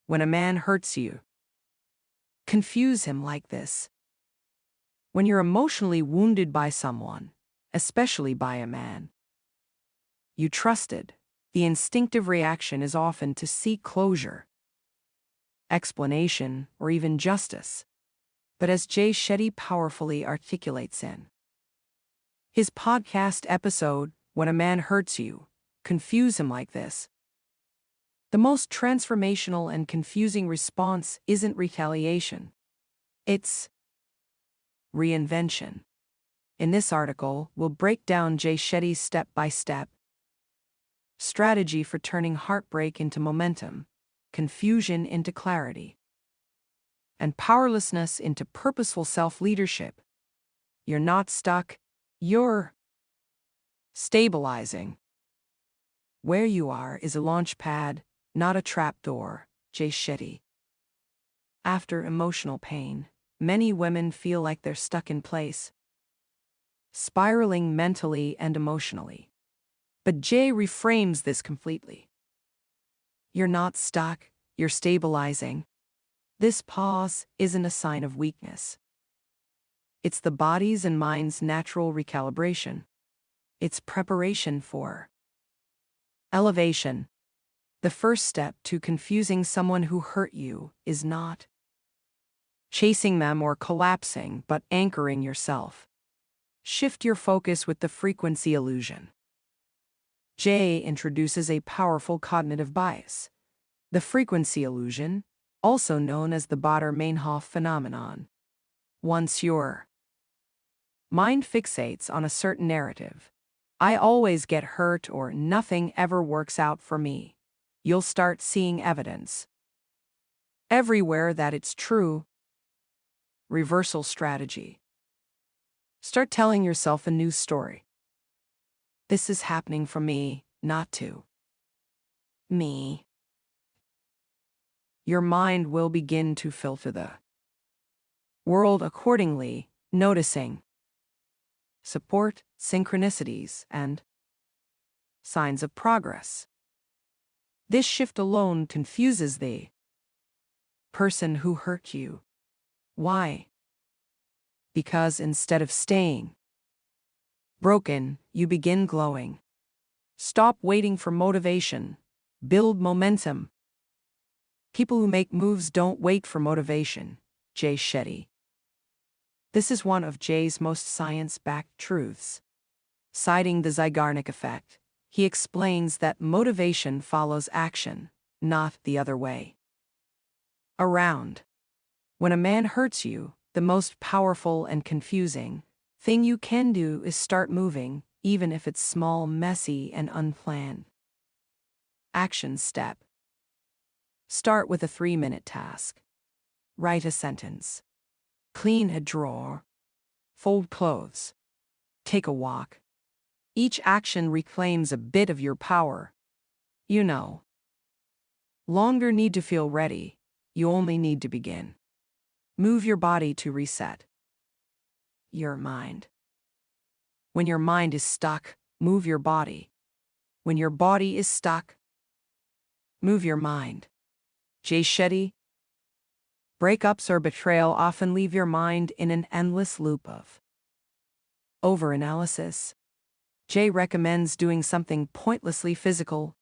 when a man hurts you. Confuse him like this. When you're emotionally wounded by someone, especially by a man you trusted, the instinctive reaction is often to seek closure, explanation, or even justice. But as Shetty powerfully articulates in his podcast episode, When a Man Hurts You, Confuse Him Like This, the most transformational and confusing response isn't retaliation. It's reinvention. In this article, we'll break down Shetty's step-by-step strategy for turning heartbreak into momentum, confusion into clarity, and powerlessness into purposeful self-leadership. You're not stuck, you're stabilizing. Where you are is a launch pad, not a trapdoor. Shetty. After emotional pain, many women feel like they're stuck in place, spiraling mentally and emotionally. But reframes this completely. You're not stuck, you're stabilizing. This pause isn't a sign of weakness. It's the body's and mind's natural recalibration. It's preparation for elevation. The first step to confusing someone who hurt you is not chasing them or collapsing, but anchoring yourself. Shift your focus with the frequency illusion. Introduces a powerful cognitive bias. The frequency illusion, also known as the Baader-Meinhof phenomenon. Once your mind fixates on a certain narrative, I always get hurt or nothing ever works out for me, you'll start seeing evidence everywhere that it's true. Reversal strategy. Start telling yourself a new story. This is happening for me, not to me. Your mind will begin to filter the world accordingly, noticing support, synchronicities, and signs of progress. This shift alone confuses the person who hurt you. Why? Because instead of staying broken, you begin glowing. Stop waiting for motivation. Build momentum. People who make moves don't wait for motivation. Shetty. This is one of J's most science-backed truths. Citing the Zeigarnik effect, he explains that motivation follows action, not the other way around. When a man hurts you, the most powerful and confusing thing you can do is start moving, even if it's small, messy, and unplanned. Action step. Start with a 3-minute task. Write a sentence. Clean a drawer. Fold clothes. Take a walk. Each action reclaims a bit of your power. You know. Longer need to feel ready. You only need to begin. Move your body to reset your mind. When your mind is stuck, move your body. When your body is stuck, move your mind. Shetty. Breakups or betrayal often leave your mind in an endless loop of overanalysis. Recommends doing something pointlessly physical,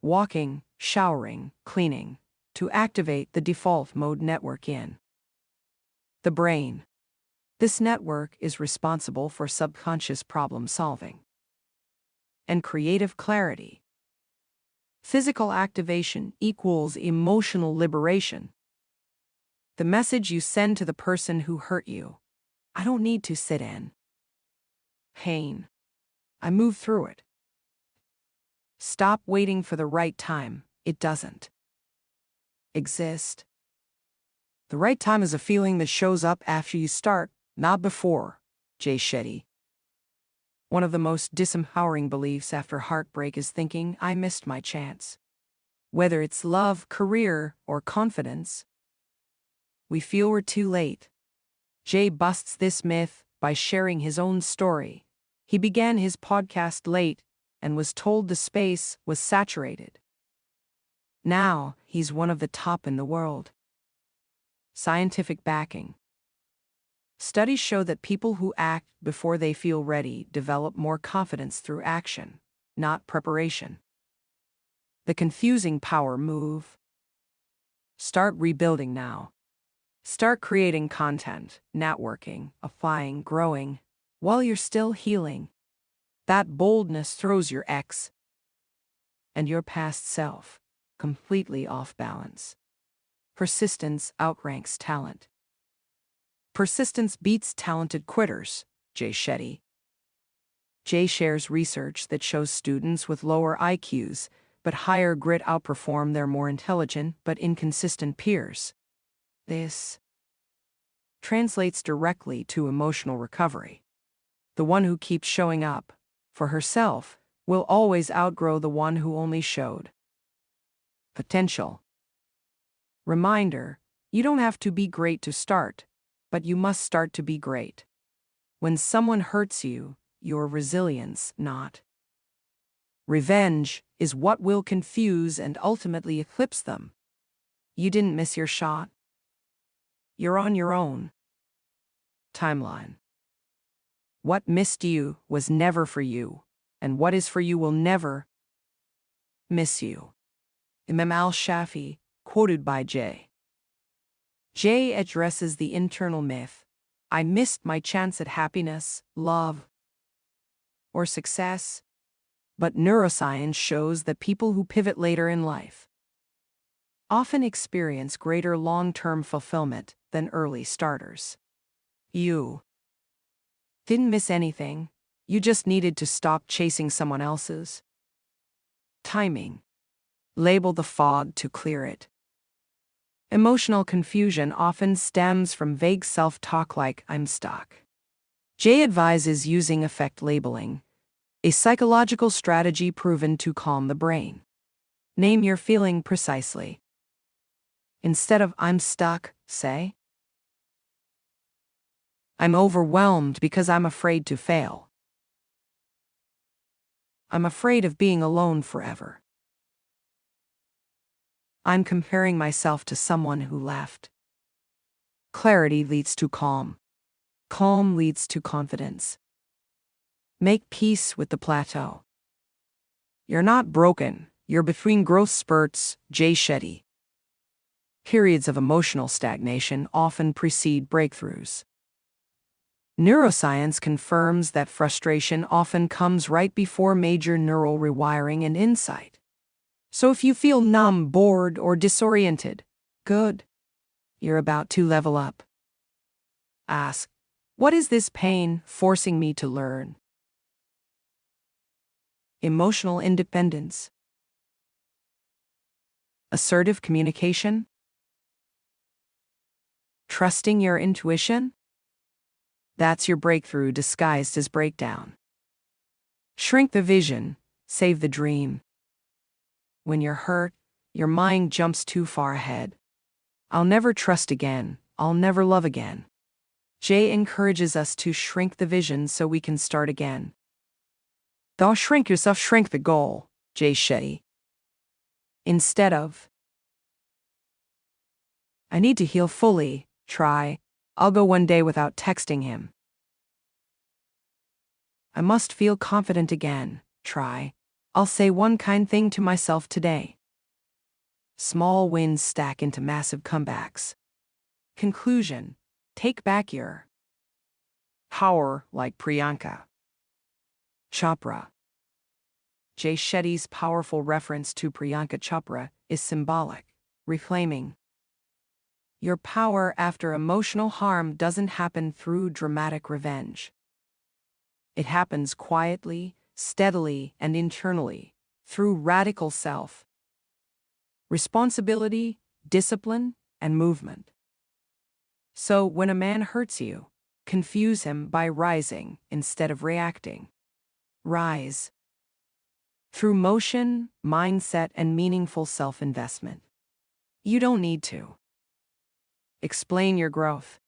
walking, showering, cleaning, to activate the default mode network in the brain. This network is responsible for subconscious problem solving and creative clarity. Physical activation equals emotional liberation. The message you send to the person who hurt you: I don't need to sit in pain. I move through it. Stop waiting for the right time. It doesn't exist. The right time is a feeling that shows up after you start, not before. Shetty. One of the most disempowering beliefs after heartbreak is thinking, I missed my chance. Whether it's love, career, or confidence, we feel we're too late. Busts this myth by sharing his own story. He began his podcast late and was told the space was saturated. Now, he's one of the top in the world. Scientific backing. Studies show that people who act before they feel ready develop more confidence through action, not preparation. The confusing power move. Start rebuilding now. Start creating content, networking, applying, growing, while you're still healing. That boldness throws your ex and your past self completely off balance. Persistence outranks talent. Persistence beats talented quitters, Shetty. Jay shares research that shows students with lower IQs but higher grit outperform their more intelligent but inconsistent peers. This translates directly to emotional recovery. The one who keeps showing up for herself will always outgrow the one who only showed potential. Reminder, you don't have to be great to start, but you must start to be great. When someone hurts you, your resilience, not revenge, is what will confuse and ultimately eclipse them. You didn't miss your shot. You're on your own timeline. What missed you was never for you, and what is for you will never miss you. Imam al-Shafi, quoted by J. J addresses the internal myth. I missed my chance at happiness, love, or success. But neuroscience shows that people who pivot later in life often experience greater long-term fulfillment than early starters. You didn't miss anything. You just needed to stop chasing someone else's timing. Label the fog to clear it. Emotional confusion often stems from vague self-talk like, I'm stuck. Jay advises using affect labeling, a psychological strategy proven to calm the brain. Name your feeling precisely. Instead of I'm stuck, say, I'm overwhelmed because I'm afraid to fail. I'm afraid of being alone forever. I'm comparing myself to someone who left. Clarity leads to calm. Calm leads to confidence. Make peace with the plateau. You're not broken, you're between growth spurts, Jay Shetty. Periods of emotional stagnation often precede breakthroughs. Neuroscience confirms that frustration often comes right before major neural rewiring and insight. So if you feel numb, bored, or disoriented, good. You're about to level up. Ask, what is this pain forcing me to learn? Emotional independence. Assertive communication. Trusting your intuition. That's your breakthrough disguised as breakdown. Shrink the vision, save the dream. When you're hurt, your mind jumps too far ahead. I'll never trust again, I'll never love again. Jay encourages us to shrink the vision so we can start again. Don't shrink yourself, shrink the goal, Jay Shetty. Instead of, I need to heal fully, try, I'll go one day without texting him. I must feel confident again, try, I'll say one kind thing to myself today. Small wins stack into massive comebacks. Conclusion, take back your power like Priyanka Chopra. Jay Shetty's powerful reference to Priyanka Chopra is symbolic, reclaiming your power after emotional harm doesn't happen through dramatic revenge. It happens quietly, steadily, and internally, through radical self responsibility, discipline, and movement. So when a man hurts you, confuse him by rising instead of reacting. Rise through motion, mindset, and meaningful self-investment. You don't need to explain your growth.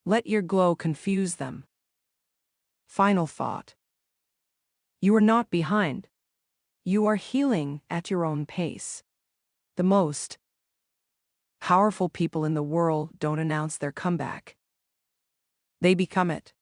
Let your glow confuse them. Final thought. You are not behind. You are healing at your own pace. The most powerful people in the world don't announce their comeback. They become it.